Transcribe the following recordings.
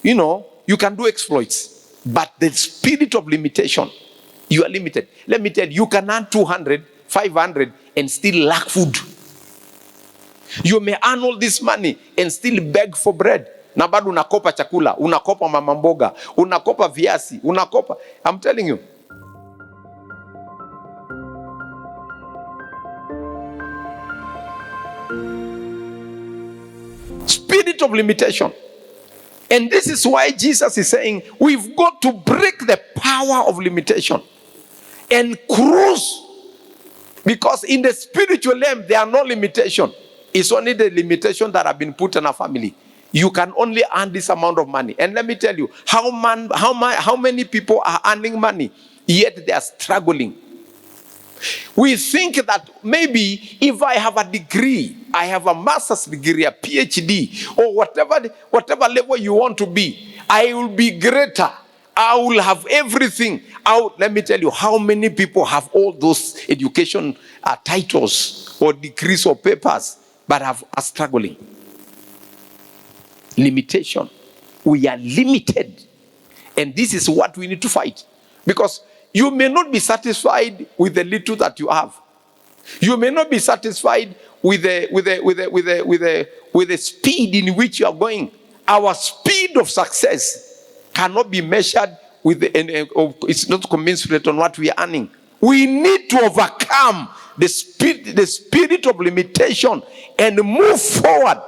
you can do exploits. But the spirit of limitation, you are limited. Let me tell you, you can earn 200, 500 and still lack food. You may earn all this money and still beg for bread. Na bado unakopa chakula, unakopa mama mboga, unakopa viasi, unakopa. I'm telling you. Spirit of limitation. And this is why Jesus is saying we've got to break the power of limitation and cruise. Because in the spiritual realm, there are no limitation. It's only the limitation that have been put in a family. You can only earn this amount of money. And let me tell you, how many people are earning money, yet they are struggling. We think that maybe if I have a degree, I have a master's degree, a PhD, or whatever level you want to be, I will be greater. I will have everything. Let me tell you, how many people have all those education titles or degrees or papers, but are struggling. Limitation. We are limited. And this is what we need to fight. Because you may not be satisfied with the little that you have. You may not be satisfied with the speed in which you are going. Our speed of success cannot be measured with it's not commensurate on what we are earning. We need to overcome the spirit of limitation and move forward.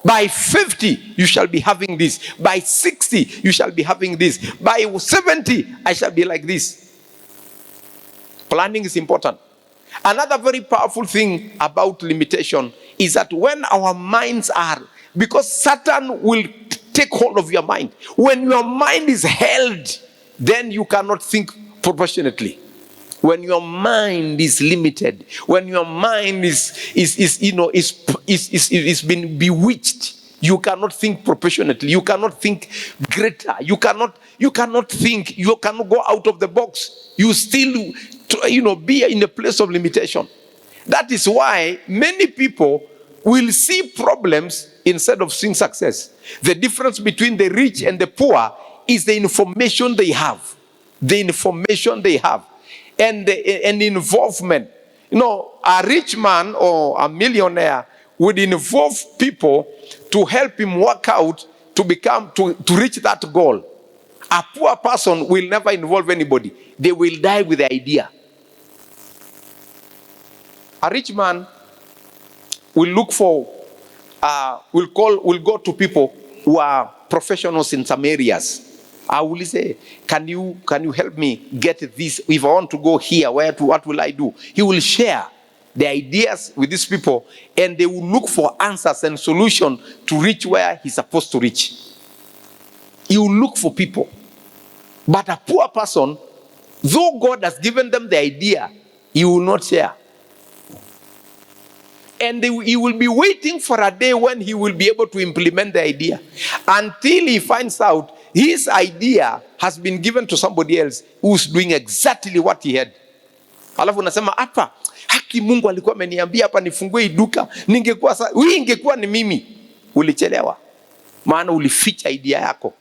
By 50, you shall be having this. By 60, you shall be having this. By 70, I shall be like this. Planning is important. Another very powerful thing about limitation is that when our minds are, because Satan will take hold of your mind. When your mind is held, then you cannot think proportionately. When your mind is limited, when your mind is been bewitched, you cannot think proportionately. You cannot think greater. You cannot think. You cannot go out of the box. You still, be in a place of limitation. That is why many people will see problems instead of seeing success. The difference between the rich and the poor is the information they have. The information they have. And involvement. A rich man or a millionaire would involve people to help him work out to reach that goal. A poor person will never involve anybody. They will die with the idea. A rich man will look for, will go to people who are professionals in some areas. I will say, can you help me get this? If I want to go here, what will I do? He will share the ideas with these people, and they will look for answers and solutions to reach where he's supposed to reach. He will look for people. But a poor person, though God has given them the idea, he will not share. And he will be waiting for a day when he will be able to implement the idea. Until he finds out his idea has been given to somebody else who's doing exactly what he had. Alafu unasema hapa, haki Mungu alikuwa ameniambia hapa nifungue duka, ingekuwa ni mimi. Ulichelewa. Maana ulificha idea yako.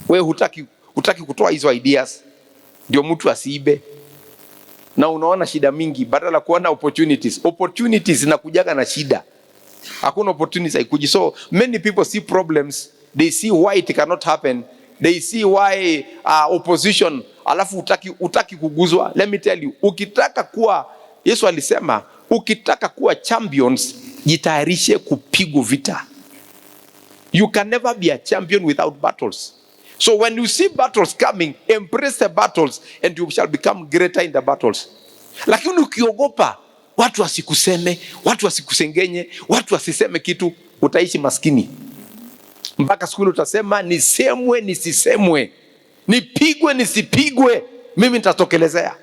Wewe hutaki kutoa hizo ideas. Ndio mtu asiibe. Na unaona shida mingi badala kuona opportunities. Opportunities zinakujaga na shida. Hakuna opportunities haikuji. So many people see problems. They see why it cannot happen. They see why opposition. Alafu utaki kuguzwa. Let me tell you. Ukitaka kuwa, Yesu alisema, ukitaka kuwa champions, jitayarishe kupigwa vita. You can never be a champion without battles. So when you see battles coming, embrace the battles and you shall become greater in the battles. Lakini ukiogopa, watu wasikuseme, watu wasikusengenye, watu wasiseme kitu, utaishi maskini. Mpaka siku ile utasema nisemwe nisisemwe, nipigwe nisipigwe, mimi nitatokelezea.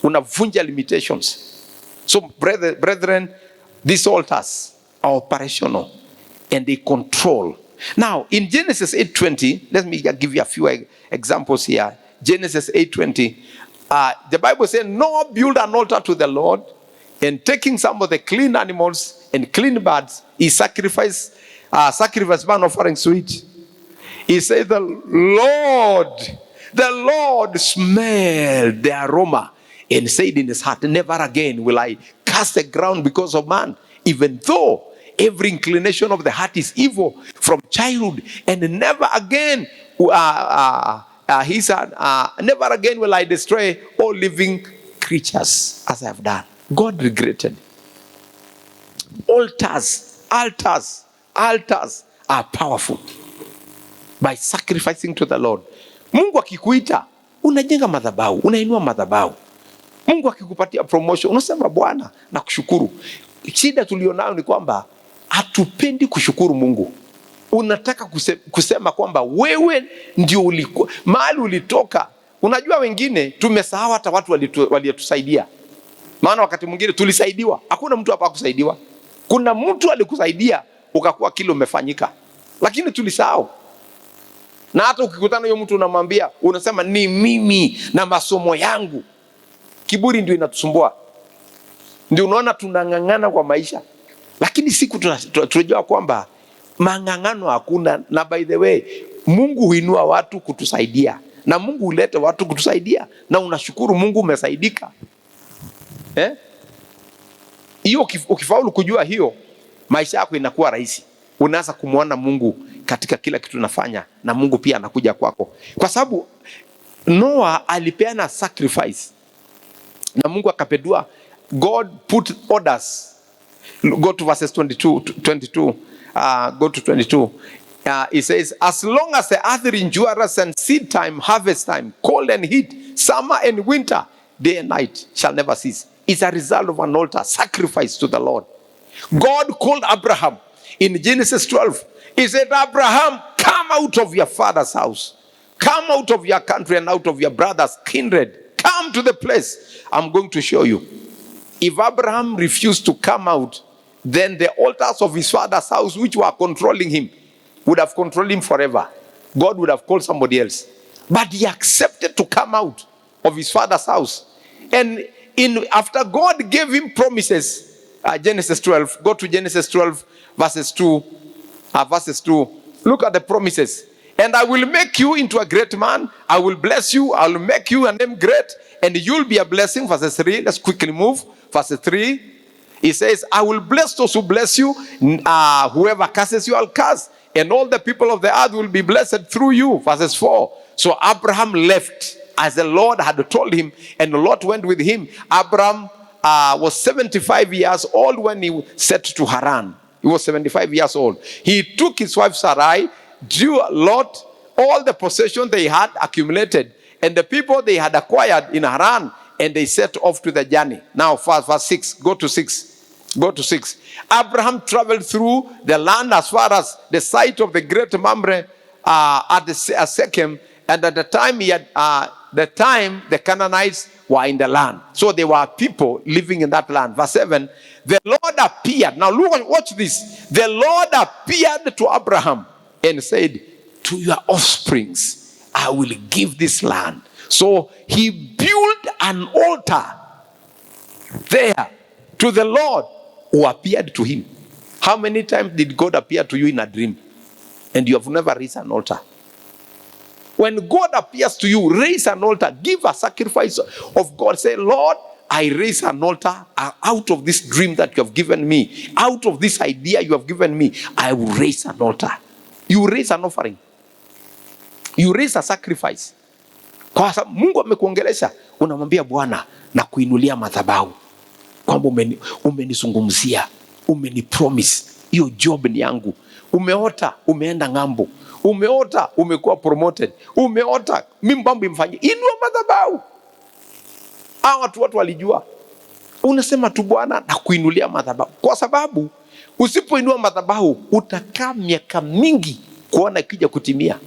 Unavunja limitations. So brethren, these altars are operational and they control. Now, in Genesis 8:20, let me give you a few examples here. Genesis 8:20, the Bible says, Noah built an altar to the Lord, and taking some of the clean animals and clean birds, he sacrificed burnt offerings to it. He said, the Lord smelled the aroma and said in his heart, never again will I curse the ground because of man, even though every inclination of the heart is evil from childhood, and never again he said, never again will I destroy all living creatures as I have done. God regretted. Altars are powerful by sacrificing to the Lord. Mungu akikuita, unajenga madhabahu, unainua madhabahu. Mungu akikupatia promotion, unasema Bwana nakushukuru. Shida tulionayo ni kwamba hatupendi kushukuru Mungu. Unataka kusema kwamba wewe ndio ulikuwa mahali ulitoka. Unajua wengine tumesahau hata watu waliotusaidia. Maana wakati mwingine tulisaidiwa, hakuna mtu hapa kusaidiwa. Kuna mtu alikusaidia ukakuwa kile umefanyika. Lakini tulisahau. Na hata ukikutana huyo mtu unamwambia, unasema ni mimi na masomo yangu. Kiburi ndio inatusumbua. Ndio unaona tunang'ang'ana kwa maisha. Lakini siku tunajua kwamba mang'ang'ano hakuna, na by the way, Mungu huinua watu kutusaidia. Na Mungu huleta watu kutusaidia, na unashukuru Mungu umesaidika. Hiyo ukifaulu kujua hiyo, maisha yako inakuwa rahisi. Unaanza kumuona Mungu katika kila kitu unafanya, na Mungu pia anakuja kwako. Kwa sababu Noah alipeana sacrifice, na Mungu akapedua. God put orders. Go to verses 22. Go to 22. It says, as long as the earth endures, and seed time, harvest time, cold and heat, summer and winter, day and night shall never cease. It's a result of an altar sacrifice to the Lord. God called Abraham in Genesis 12. He said, Abraham, come out of your father's house. Come out of your country and out of your brother's kindred. Come to the place I'm going to show you. If Abraham refused to come out, then the altars of his father's house, which were controlling him, would have controlled him forever. God would have called somebody else. But he accepted to come out of his father's house. And after God gave him promises, Genesis 12, go to Genesis 12, verses 2. Look at the promises. And I will make you into a great man. I will bless you. I will make you a name great. And you'll be a blessing. Verses 3. Let's quickly move. Verses 3. He says, I will bless those who bless you. Whoever curses you, I'll curse. And all the people of the earth will be blessed through you. Verses 4. So Abraham left as the Lord had told him, and the Lord went with him. Abraham was 75 years old when he set to Haran. He was 75 years old. He took his wife Sarai, drew Lot, all the possessions they had accumulated, and the people they had acquired in Haran, and they set off to the journey. Now, verse 6. Go to 6. Abraham traveled through the land as far as the site of the great Mamre at Shechem, and at the time the Canaanites were in the land. So there were people living in that land. Verse 7. The Lord appeared. Now watch this. The Lord appeared to Abraham and said, to your offsprings I will give this land. So he built an altar there to the Lord who appeared to him. How many times did God appear to you in a dream and you have never raised an altar? When God appears to you, raise an altar. Give a sacrifice of God. Say, Lord, I raise an altar out of this dream that you have given me. Out of this idea you have given me, I will raise an altar. You raise an offering. You raise a sacrifice. Kwa sababu Mungu amekuongelesha, unamwambia Bwana na kuinulia madhabahu. Kwamba umenizungumzia, umenipromise, hiyo job ni yangu. Umeota, umeenda ng'ambo. Umeota, umekuwa promoted. Umeota, mimi mambo imfanyie. Inua madhabahu. Hao watu walijua. Unasema tu Bwana na kuinulia madhabahu. Kwa sababu usipoinua madhabahu utakaa miaka mingi kuona ikija kutimia.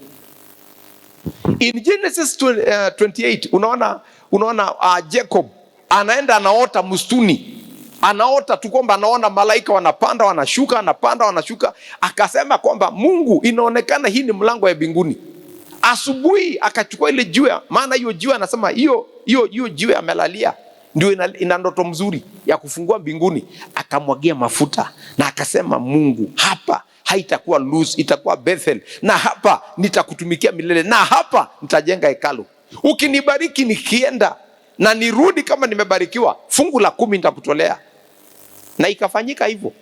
In Genesis 28 unaona Jacob anaenda anaota msituni. Anaota tu kwamba anaona malaika wanapanda wanashuka, anapanda wanashuka. Akasema kwamba Mungu, inaonekana hii ni mlango ya mbinguni. Asubuhi akachukua ile jiwe, maana hiyo jiwe anasema hiyo jiwe amelalia ndio ina ndoto mzuri ya kufungua mbinguni. Akamwagia mafuta na akasema Mungu, hapa haitakuwa Luz, itakuwa Bethel, na hapa nitakutumikia milele, na hapa nitajenga hekalu. Ukinibariki nikienda na nirudi kama nimebarikiwa, fungu la 10 nitakutolea. Na ikafanyika hivyo.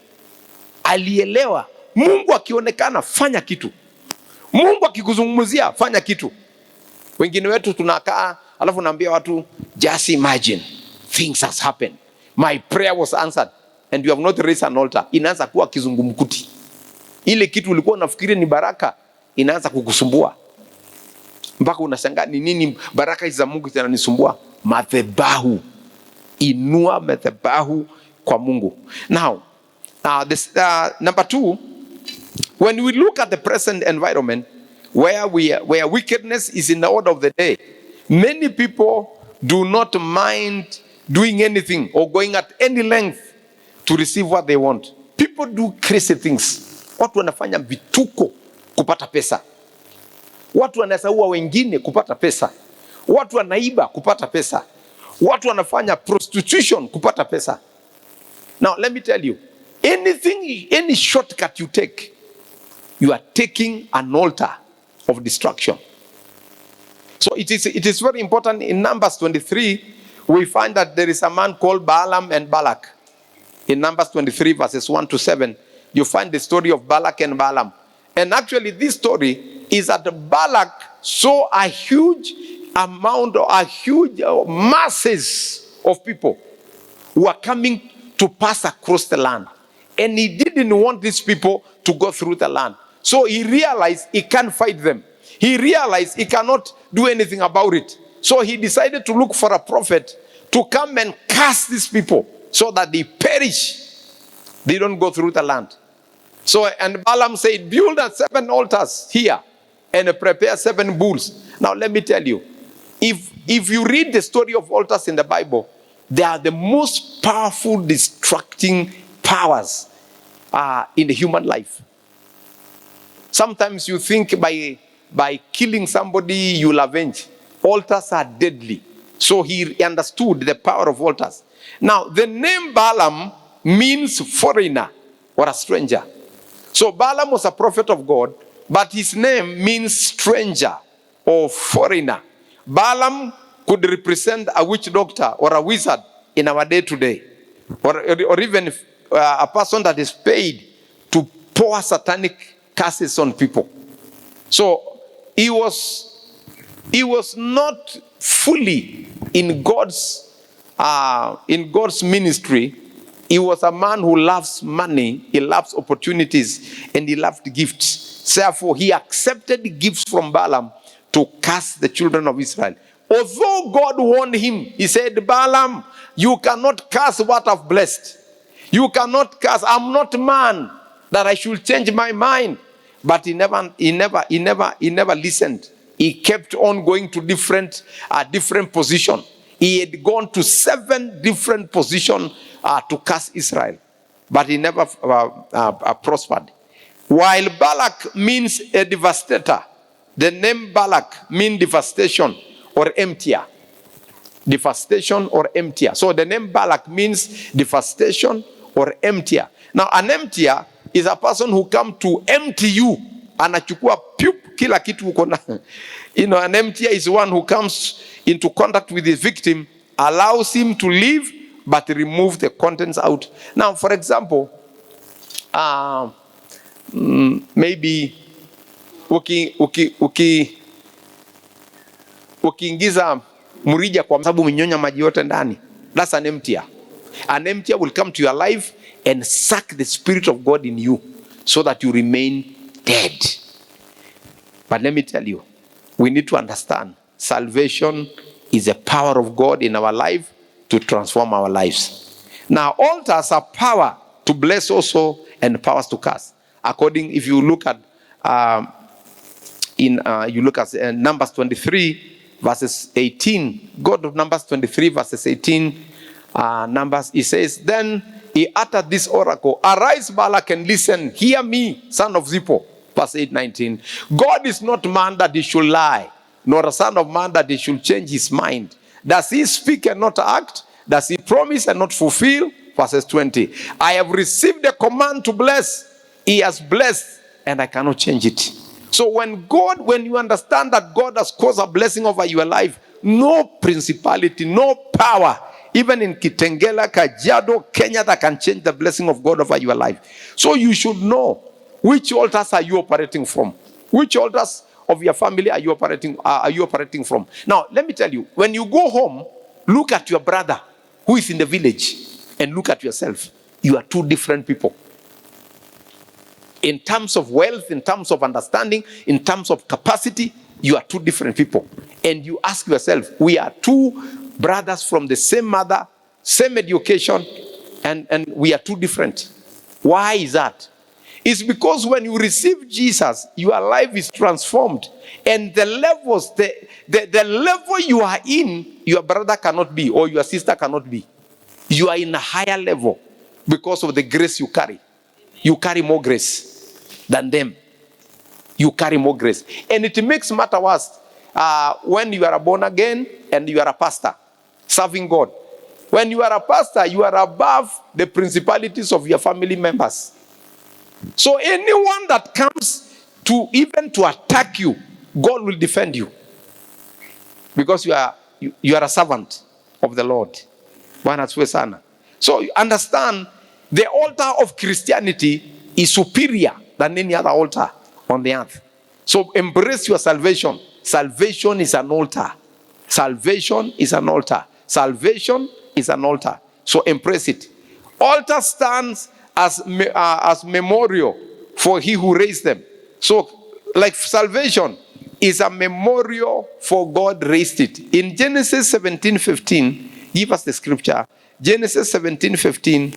Alielewa, Mungu akionekana fanya kitu, Mungu akikuzungumzia fanya kitu. Wengine wetu tunakaa alafu naambia watu, just imagine things has happened, my prayer was answered and you have not raised an altar. Inaanza kuwa kizungumkuti. Ile kitu ulikuwa unafikiria ni baraka inaanza kukusumbua, mpaka unashangaa ni nini baraka za Mungu zinanisumbua. Madhabahu, inua madhabahu kwa Mungu. Now, number 2, when we look at the present environment where wickedness is in the order of the day, many people do not mind doing anything or going at any length to receive what they want. People do crazy things. Watu wanafanya vituko kupata pesa. Watu wanasaua wengine kupata pesa. Watu wanaiba kupata pesa. Watu wanafanya prostitution kupata pesa. Now let me tell you, any shortcut you take, you are taking an altar of destruction. So it is very important. In Numbers 23, we find that there is a man called Balaam and Balak. In Numbers 23 verses 1 to 7, you find the story of Balak and Balaam. And actually this story is that Balak saw a huge amount, masses of people who are coming to pass across the land. And he didn't want these people to go through the land. So he realized he can't fight them. He realized he cannot do anything about it. So he decided to look for a prophet to come and curse these people so that they perish. They don't go through the land. So, and Balaam said, build 7 altars here and prepare 7 bulls. Now let me tell you, if you read the story of altars in the Bible, they are the most powerful distracting powers in the human life. Sometimes you think by killing somebody you'll avenge. Altars are deadly. So he understood the power of altars. Now the name Balaam means foreigner or a stranger. So Balaam was a prophet of God, but his name means stranger or foreigner. Balaam could represent a witch doctor or a wizard in our day today, or even a person that is paid to pour satanic curses on people. So he was not fully in God's ministry. He was a man who loves money, he loves opportunities, and he loved gifts. Therefore, he accepted gifts from Balaam to curse the children of Israel. Although God warned him, he said, Balaam, you cannot curse what I've blessed. You cannot curse. I'm not man that I should change my mind. But he never listened. He kept on going to different positions. He had gone to 7 different positions to curse Israel, but he never prospered. While Balak means a devastator, the name Balak means devastation or emptier. Devastation or emptier. So the name Balak means devastation or emptier. Now an emptier is a person who comes to empty you. Anachukua pup kila kitu uko na. An emptier is one who comes into contact with his victim, allows him to live, but remove the contents out. Now, for example, maybe ukiingiza mrija kwa sababu minyonya maji yote ndani, that's an emptier. An emptier will come to your life and suck the Spirit of God in you so that you remain dead. But let me tell you, we need to understand salvation is the power of God in our life to transform our lives. Now, altars are power to bless also and powers to curse. If you look at Numbers 23 verses 18, God of Numbers 23 verses 18, he says, then he uttered this oracle, arise Balak and listen, hear me, son of Zippor. Verse 8-19, God is not man that he should lie, nor a son of man that he should change his mind. Does he speak and not act? Does he promise and not fulfill? Verses 20, I have received a command to bless. He has blessed. and I cannot change it. So when you understand that God has caused a blessing over your life, no principality, no power, even in Kitengela, Kajiado, Kenya, that can change the blessing of God over your life. So you should know which altars are you operating from. Which altars of your family are you operating from? Now, let me tell you, when you go home, look at your brother who is in the village and look at yourself. You are two different people. In terms of wealth, in terms of understanding, in terms of capacity, you are two different people. And you ask yourself, we are two brothers from the same mother, same education, and we are two different. Why is that? It's because when you receive Jesus, your life is transformed. And the levels, the level you are in, your brother cannot be, or your sister cannot be. You are in a higher level because of the grace you carry. You carry more grace than them. You carry more grace. And it makes matter worse when you are born again and you are a pastor serving God. When you are a pastor, you are above the principalities of your family members. So anyone that comes to even to attack you, God will defend you. Because you are a servant of the Lord. So understand, the altar of Christianity is superior than any other altar on the earth. So embrace your salvation. Salvation is an altar. Salvation is an altar. Salvation is an altar. So embrace it. Altar stands as memorial for he who raised them. So like salvation is a memorial for God raised it. In Genesis 17:15, give us the scripture. Genesis 17:15.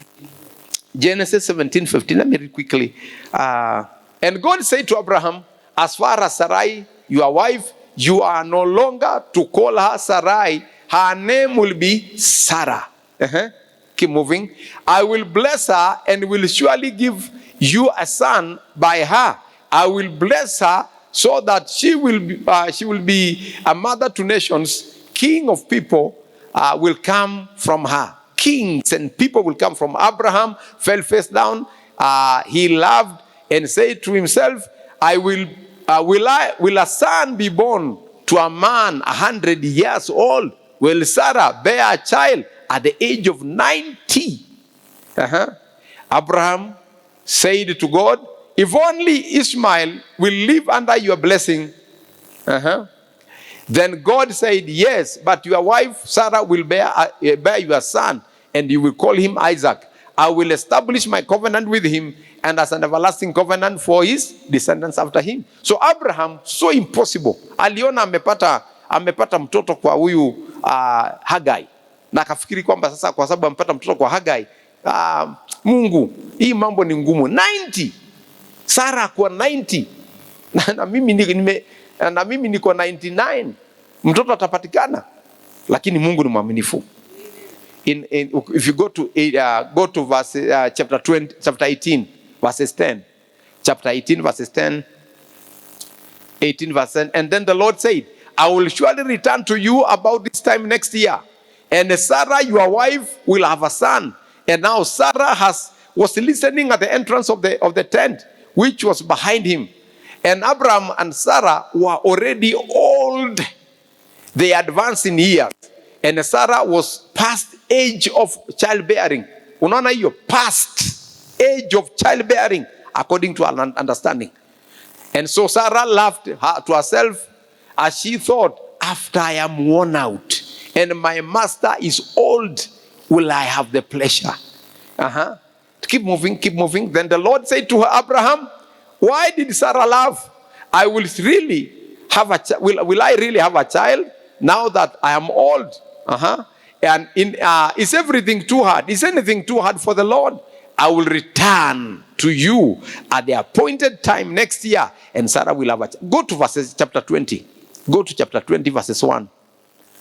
Genesis 17:15. Let me read quickly. And God said to Abraham, as far as Sarai, your wife, you are no longer to call her Sarai. Her name will be Sarah. Keep moving. I will bless her and will surely give you a son by her. I will bless her so that she will be a mother to nations. King of people will come from her. Kings and people will come from Abraham. Fell face down. He loved and said to himself, will a son be born to a man 100 years old? Will Sarah bear a child at the age of 90? Abraham said to God, if only Ishmael will live under your blessing. Then God said, yes, but your wife Sarah will bear your son, and you will call him Isaac. I will establish my covenant with him, and as an everlasting covenant for his descendants after him. So Abraham, so impossible. Aliona amepata mtoto kwa huyu Hagai. Na akafikiri kwamba sasa kwa sababu amepata mtoto kwa Hagai, Mungu, hii mambo ni ngumu. 90. Sarah kwa 90. Na mimi niko 99. Mtoto atapatikana. Lakini Mungu ni mwaminifu. If you go to verse chapter 18 verses 10. Chapter 18 verses 10. 18 verse 10. And then the Lord said, I will surely return to you about this time next year. And Sarah, your wife, will have a son. And now Sarah was listening at the entrance of the tent, which was behind him. And Abraham and Sarah were already old. They advanced in years. And Sarah was past age of childbearing. Unaona hiyo, past age of childbearing, according to our understanding. And so Sarah laughed to herself as she thought, after I am worn out and my master is old, will I have the pleasure? Keep moving, keep moving. Then the Lord said to her, Abraham, why did Sarah laugh? I will really have will I really have a child now that I am old? And is everything too hard? Is anything too hard for the Lord? I will return to you at the appointed time next year, and Sarah will have a child. Go to chapter 20. Go to chapter 20, verses 1.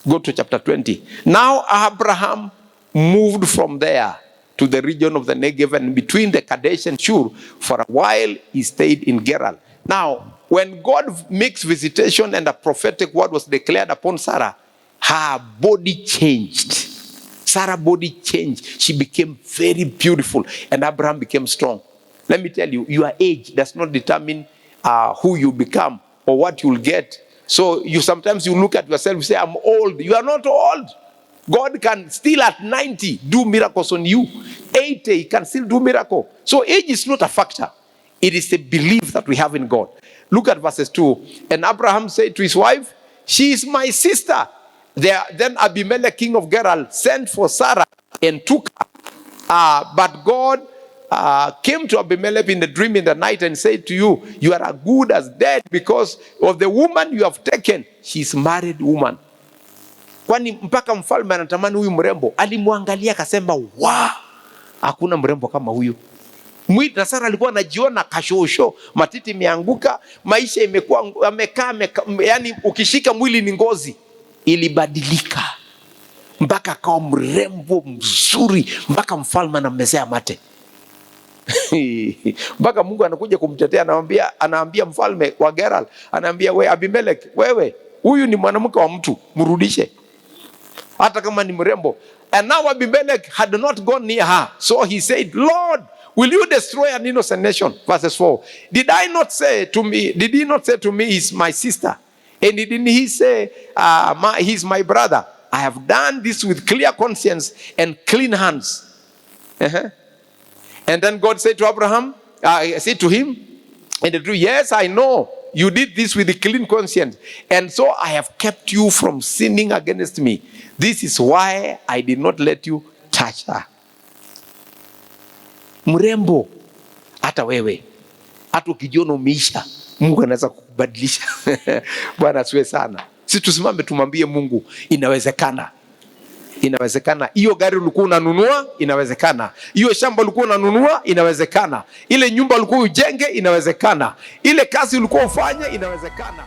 Go to chapter 20. Now Abraham moved from there to the region of the Negev, and between the Kadesh and Shur, for a while he stayed in Gerar. Now, when God makes visitation and a prophetic word was declared upon Sarah, her body changed. Sarah's body changed. She became very beautiful, and Abraham became strong. Let me tell you, your age does not determine who you become or what you'll get. So sometimes you look at yourself and say, I'm old. You are not old. God can still at 90 do miracles on you. 80, he can still do miracle. So age is not a factor. It is a belief that we have in God. Look at verses 2. And Abraham said to his wife, she is my sister. Then Abimelech, king of Gerar, sent for Sarah and took her. But God came to Abimelech in the dream in the night and said to you, you are as good as dead because of the woman you have taken. She's a married woman. Kwani mpaka mfalme anatamani huyu mrembo. Alimwangalia akasema, wow, hakuna mrembo kama huyu. Mwita Sara alikuwa anajiona kashosho, matiti imeanguka, maisha imekuwa amekaa, yani ukishika mwili ni ngozi. Ilibadilika mpaka akawa mrembo mzuri, mpaka mfalme anammezea mate. Mpaka Mungu anakuja kumtetea, anaambia mfalme wa Gerar, anaambia we Abimelech, wewe huyu ni mwanamke wa mtu, mrudishe hata kama ni mrembo. And now Abimelech had not gone near her, so he said, Lord, will you destroy an innocent nation? Verses 4. Did he not say to me, he's my sister? And didn't he say, he's my brother? I have done this with clear conscience and clean hands. And then God said to Abraham, said to him, and the truth, yes, I know you did this with a clean conscience, and so I have kept you from sinning against me. This is why I did not let you touch her. Mrembo, hata wewe, hata ukijiona umeisha, Mungu anaweza kukubadilisha. Bwana asifiwe sana. Sisi tusimame tumwambie Mungu, inawezekana. Inawezekana. Hiyo gari ulikuwa unanunua, inawezekana. Hiyo shamba ulikuwa unanunua, inawezekana. Ile nyumba ulikuwa ujenge, inawezekana. Ile kazi ulikuwa ufanye, inawezekana.